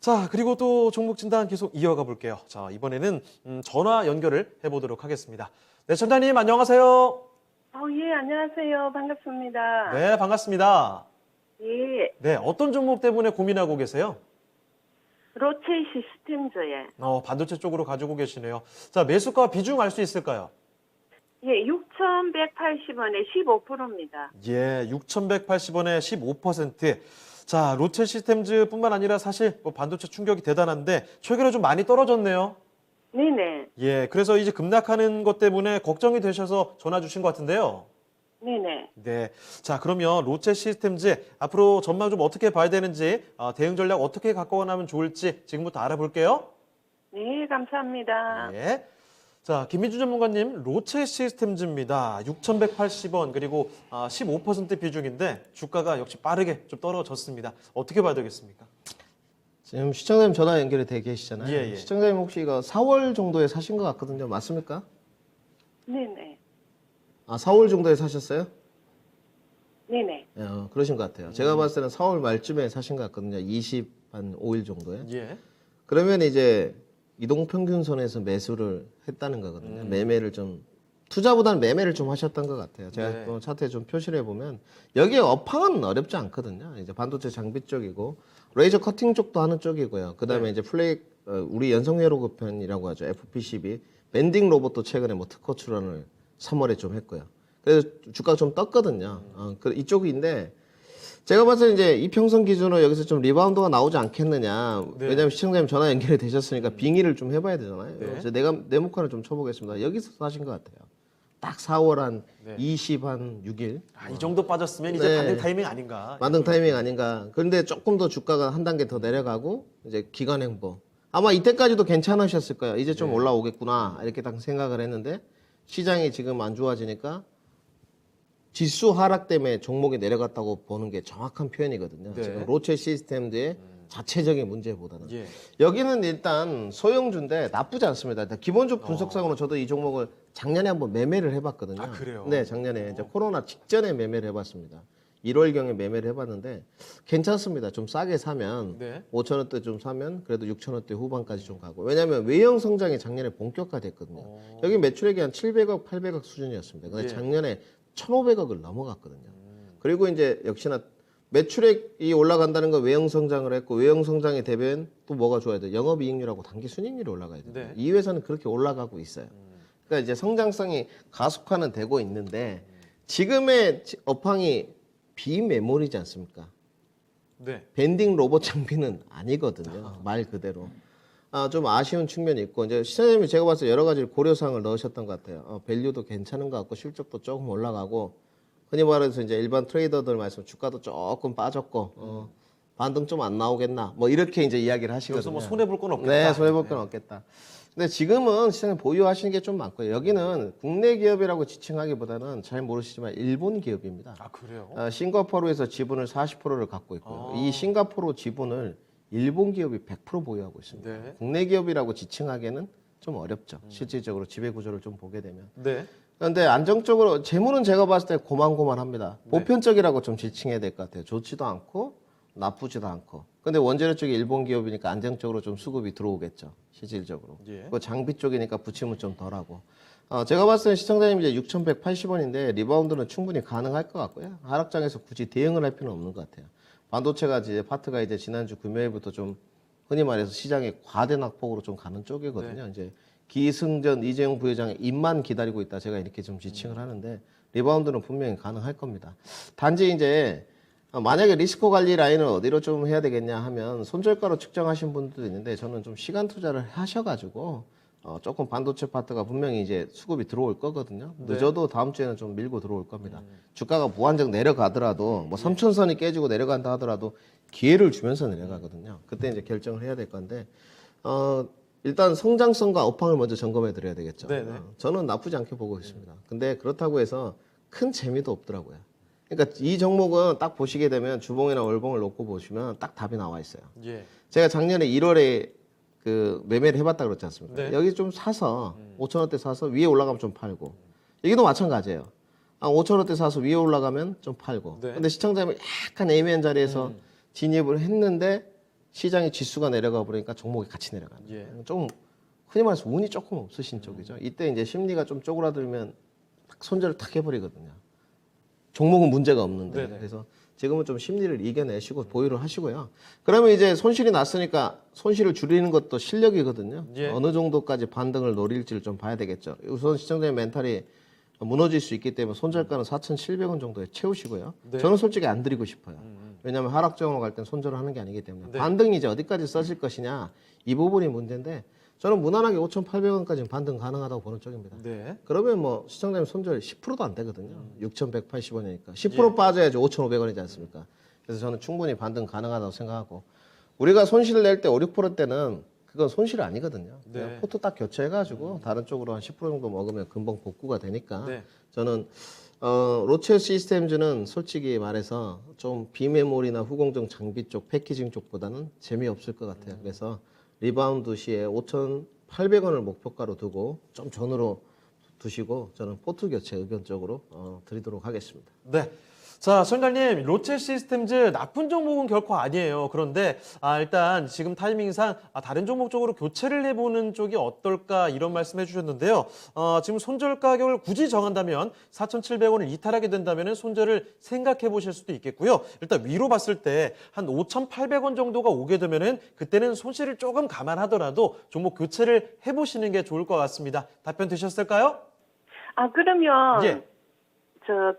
자, 그리고 또 종목 진단 계속 이어가 볼게요. 자, 이번에는 전화 연결을 해보도록 하겠습니다. 네, 전자님 안녕하세요. 예, 안녕하세요. 반갑습니다. 네, 반갑습니다. 예, 네, 어떤 종목 때문에 고민하고 계세요? 로체 시스템즈에, 반도체 쪽으로 가지고 계시네요. 자, 매수가 비중 알 수 있을까요? 예, 6,180원에 15%입니다. 예, 6,180원에 15%. 자, 롯데 시스템즈뿐만 아니라 사실 뭐 반도체 충격이 대단한데 최근에 좀 많이 떨어졌네요. 네네, 예, 그래서 이제 급락하는 것 때문에 걱정이 되셔서 전화 주신 것 같은데요. 네네. 네. 자, 그러면 롯데 시스템즈 앞으로 전망 좀 어떻게 봐야 되는지, 대응 전략 어떻게 갖고 나면 좋을지 지금부터 알아볼게요. 네, 감사합니다. 예. 자, 김민주 전문가님, 롯데 시스템즈입니다. 6,180원, 그리고 15% 비중인데 주가가 역시 빠르게 좀 떨어졌습니다. 어떻게 봐야 되겠습니까? 지금 시청자님 전화 연결이 돼 계시잖아요. 예, 예. 시청자님 혹시 이거 4월 정도에 사신 것 같거든요. 맞습니까? 네네, 4월 정도에 사셨어요? 네네. 그러신 것 같아요. 제가 봤을 때는 4월 말쯤에 사신 것 같거든요. 25일 정도에. 예. 그러면 이제 이동평균선에서 매수를 했다는 거거든요. 매매를 좀 투자보다는 매매를 좀 하셨던 것 같아요. 제가 네. 또 차트에 좀 표시를 해보면 여기에 업황은 어렵지 않거든요. 이제 반도체 장비 쪽이고 레이저 커팅 쪽도 하는 쪽이고요. 그다음에 이제 우리 연성회로급 편이라고 하죠. FP12 밴딩 로봇도 최근에 뭐 특허 출원을 3월에 좀 했고요. 그래서 주가가 좀 떴거든요. 이쪽인데 제가 봤을 때 이제 이평선 기준으로 여기서 좀 리바운드가 나오지 않겠느냐. 네. 왜냐하면 시청자님 전화 연결이 되셨으니까 빙의를 좀 해봐야 되잖아요. 네. 그래서 내가 네모칸을 좀 쳐보겠습니다. 여기서 사신 것 같아요. 딱 4월 한 네. 6일 이 정도 빠졌으면 이제 네. 반등 타이밍 아닌가. 만등 타이밍 아닌가. 그런데 조금 더 주가가 한 단계 더 내려가고 이제 기관 행보. 아마 이때까지도 괜찮으셨을 거예요. 이제 좀 올라오겠구나 이렇게 딱 생각을 했는데 시장이 지금 안 좋아지니까 지수 하락 때문에 종목이 내려갔다고 보는 게 정확한 표현이거든요. 네. 지금 로체 시스템즈의 자체적인 문제보다는. 예. 여기는 일단 소형주인데 나쁘지 않습니다. 일단 기본적 분석상으로 저도 이 종목을 작년에 한번 매매를 해봤거든요. 아, 그래요? 네, 작년에 이제 코로나 직전에 매매를 해봤습니다. 1월경에 매매를 해봤는데 괜찮습니다. 좀 싸게 사면 네. 5,000원대 좀 사면 그래도 6,000원대 후반까지 좀 가고 왜냐하면 외형 성장이 작년에 본격화됐거든요. 여기 매출액이 한 700억, 800억 수준이었습니다. 근데 예. 작년에 1,500억을 넘어갔거든요. 그리고 이제 역시나 매출액이 올라간다는 건 외형 성장을 했고 외형 성장에 대비한 또 뭐가 좋아야 돼요? 영업이익률하고 단기순이익률이 올라가야 돼요. 네. 이 회사는 그렇게 올라가고 있어요. 그러니까 이제 성장성이 가속화는 되고 있는데 지금의 업황이 비메모리지 않습니까? 네. 밴딩 로봇 장비는 아니거든요. 말 그대로. 좀 아쉬운 측면이 있고 이제 시장님이 제가 봤을 때 여러 가지 고려사항을 넣으셨던 것 같아요. 밸류도 괜찮은 것 같고 실적도 조금 올라가고 흔히 말해서 이제 일반 트레이더들 말씀 주가도 조금 빠졌고 반등 좀 안 나오겠나 뭐 이렇게 이제 이야기를 하시거든요. 여기서 뭐 손해 볼 건 없겠다. 네, 손해 볼 건 없겠다. 근데 지금은 시장에 보유하시는 게 좀 많고요. 여기는 국내 기업이라고 지칭하기보다는 잘 모르시지만 일본 기업입니다. 아, 그래요? 싱가포르에서 지분을 40%를 갖고 있고요. 이 싱가포르 지분을 일본 기업이 100% 보유하고 있습니다. 네. 국내 기업이라고 지칭하기에는 좀 어렵죠. 실질적으로 지배 구조를 좀 보게 되면. 네. 그런데 안정적으로 재무는 제가 봤을 때 고만고만합니다. 보편적이라고 좀 지칭해야 될 것 같아요. 좋지도 않고 나쁘지도 않고. 근데 원재료 쪽이 일본 기업이니까 안정적으로 좀 수급이 들어오겠죠. 실질적으로. 예. 그 장비 쪽이니까 부침은 좀 덜하고. 제가 봤을 때 시청자님 이제 6,180원인데 리바운드는 충분히 가능할 것 같고요. 하락장에서 굳이 대응을 할 필요는 없는 것 같아요. 반도체가 이제 파트가 이제 지난주 금요일부터 좀 흔히 말해서 시장에 과대 낙폭으로 좀 가는 쪽이거든요. 이제 기승전 이재용 부회장의 입만 기다리고 있다. 제가 이렇게 좀 지칭을 하는데 리바운드는 분명히 가능할 겁니다. 단지 이제 만약에 리스크 관리 라인을 어디로 좀 해야 되겠냐 하면 손절가로 측정하신 분들도 있는데 저는 좀 시간 투자를 하셔가지고 조금 반도체 파트가 분명히 이제 수급이 들어올 거거든요. 늦어도 다음 주에는 좀 밀고 들어올 겁니다. 주가가 무한정 내려가더라도 뭐 3천선이 깨지고 내려간다 하더라도 기회를 주면서 내려가거든요. 그때 이제 결정을 해야 될 건데 일단 성장성과 업황을 먼저 점검해 드려야 되겠죠. 네네. 저는 나쁘지 않게 보고 있습니다. 근데 그렇다고 해서 큰 재미도 없더라고요. 그러니까 이 종목은 딱 보시게 되면 주봉이나 월봉을 놓고 보시면 딱 답이 나와 있어요. 예. 제가 작년에 1월에 그 매매를 해봤다 그랬지 않습니까? 네. 여기 좀 사서 5,000원대 사서 위에 올라가면 좀 팔고 여기도 마찬가지예요. 5,000원대 사서 위에 올라가면 좀 팔고. 네. 근데 시청자님이 약간 애매한 자리에서 진입을 했는데 시장의 지수가 내려가 버리니까 종목이 같이 내려가는 예. 거예요. 좀 흔히 말해서 운이 조금 없으신 쪽이죠. 이때 이제 심리가 좀 쪼그라들면 딱 손절을 탁 해버리거든요. 종목은 문제가 없는데. 네네. 그래서 지금은 좀 심리를 이겨내시고 보유를 하시고요. 그러면 이제 손실이 났으니까 손실을 줄이는 것도 실력이거든요. 예. 어느 정도까지 반등을 노릴지를 좀 봐야 되겠죠. 우선 시청자의 멘탈이 무너질 수 있기 때문에 손절가는 4,700원 정도에 채우시고요. 네. 저는 솔직히 안 드리고 싶어요. 왜냐하면 하락장으로 갈 땐 손절을 하는 게 아니기 때문에 네. 반등이 이제 어디까지 써질 것이냐 이 부분이 문제인데 저는 무난하게 5,800원까지는 반등 가능하다고 보는 쪽입니다. 네. 그러면 뭐 시청자님 손절 10%도 안 되거든요. 6,180원이니까 10% 빠져야지 5,500원이지 않습니까? 그래서 저는 충분히 반등 가능하다고 생각하고 우리가 손실을 낼 때 5, 6% 때는 그건 손실이 아니거든요. 그냥 네. 포트 딱 교체해가지고 다른 쪽으로 한 10% 정도 먹으면 금방 복구가 되니까 네. 저는 로체 시스템즈는 솔직히 말해서 좀 비메모리나 후공정 장비 쪽 패키징 쪽보다는 재미없을 것 같아요. 그래서 리바운드 시에 5,800원을 목표가로 두고 좀 전으로 두시고 저는 포트 교체 의견적으로 드리도록 하겠습니다. 네. 자, 시청자님, 로체 시스템즈 나쁜 종목은 결코 아니에요. 그런데 일단 지금 타이밍상 다른 종목 쪽으로 교체를 해보는 쪽이 어떨까 이런 말씀해 주셨는데요. 지금 손절 가격을 굳이 정한다면 4,700원을 이탈하게 된다면 손절을 생각해 보실 수도 있겠고요. 일단 위로 봤을 때 한 5,800원 정도가 오게 되면은 그때는 손실을 조금 감안하더라도 종목 교체를 해보시는 게 좋을 것 같습니다. 답변 되셨을까요? 그러면 예.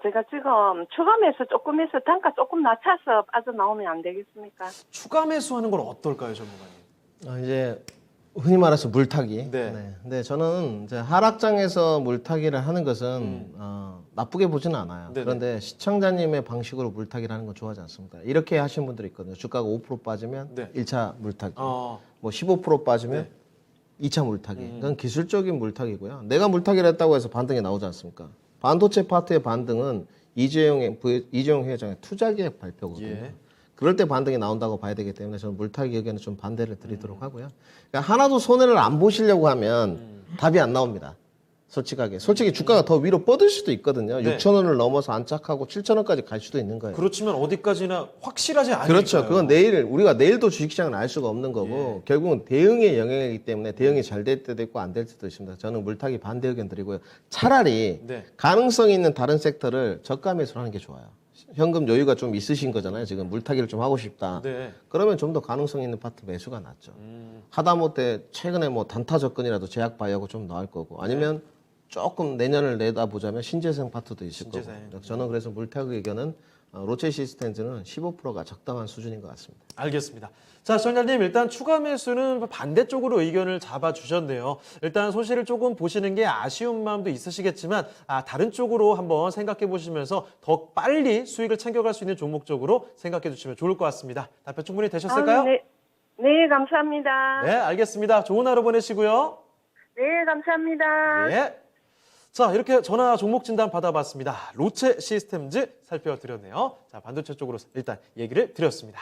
제가 지금 추가 매수 조금 해서 단가 조금 낮춰서 빠져나오면 안 되겠습니까? 추가 매수하는 건 어떨까요, 전문가님? 이제 흔히 말해서 물타기. 네. 근데 저는 이제 하락장에서 물타기를 하는 것은 나쁘게 보지는 않아요. 네네. 그런데 시청자님의 방식으로 물타기를 하는 건 좋아하지 않습니다. 이렇게 하신 분들이 있거든요. 주가가 5% 빠지면 네. 1차 물타기, 어, 뭐 15% 빠지면 2차 물타기. 그건 기술적인 물타기고요. 내가 물타기를 했다고 해서 반등이 나오지 않습니까? 반도체 파트의 반등은 이재용 회장의 투자 계획 발표거든요. 예. 그럴 때 반등이 나온다고 봐야 되기 때문에 저는 물타기 의견은 좀 반대를 드리도록 하고요. 그러니까 하나도 손해를 안 보시려고 하면 답이 안 나옵니다. 솔직히 주가가 더 위로 뻗을 수도 있거든요. 네. 6,000원을 넘어서 안착하고 7,000원까지 갈 수도 있는 거예요. 그렇지만 어디까지나 확실하지 않으니까요. 그렇죠. 그건 우리가 내일도 주식시장을 알 수가 없는 거고 결국은 대응의 영역이기 때문에 대응이 잘 될 때도 있고 안 될 때도 있습니다. 저는 물타기 반대 의견 드리고요. 차라리 네. 가능성이 있는 다른 섹터를 저가 매수를 하는 게 좋아요. 현금 여유가 좀 있으신 거잖아요. 지금 물타기를 좀 하고 싶다. 네. 그러면 좀 더 가능성 있는 파트 매수가 낫죠. 하다못해 최근에 뭐 단타 접근이라도 제약 바이오하고 좀 나을 거고 아니면 조금 내년을 내다보자면 신재생 파트도 있을 신재생. 거고. 저는 그래서 물타기 의견은 로체 시스템즈는 15%가 적당한 수준인 것 같습니다. 알겠습니다. 자, 시청자님 일단 추가 매수는 반대쪽으로 의견을 잡아주셨네요. 일단 손실을 조금 보시는 게 아쉬운 마음도 있으시겠지만 다른 쪽으로 한번 생각해 보시면서 더 빨리 수익을 챙겨갈 수 있는 종목 쪽으로 생각해 주시면 좋을 것 같습니다. 답변 충분히 되셨을까요? 네, 감사합니다. 네, 알겠습니다. 좋은 하루 보내시고요. 네, 감사합니다. 예. 자, 이렇게 전화 종목 진단 받아봤습니다. 로체 시스템즈 살펴드렸네요. 자, 반도체 쪽으로 일단 얘기를 드렸습니다.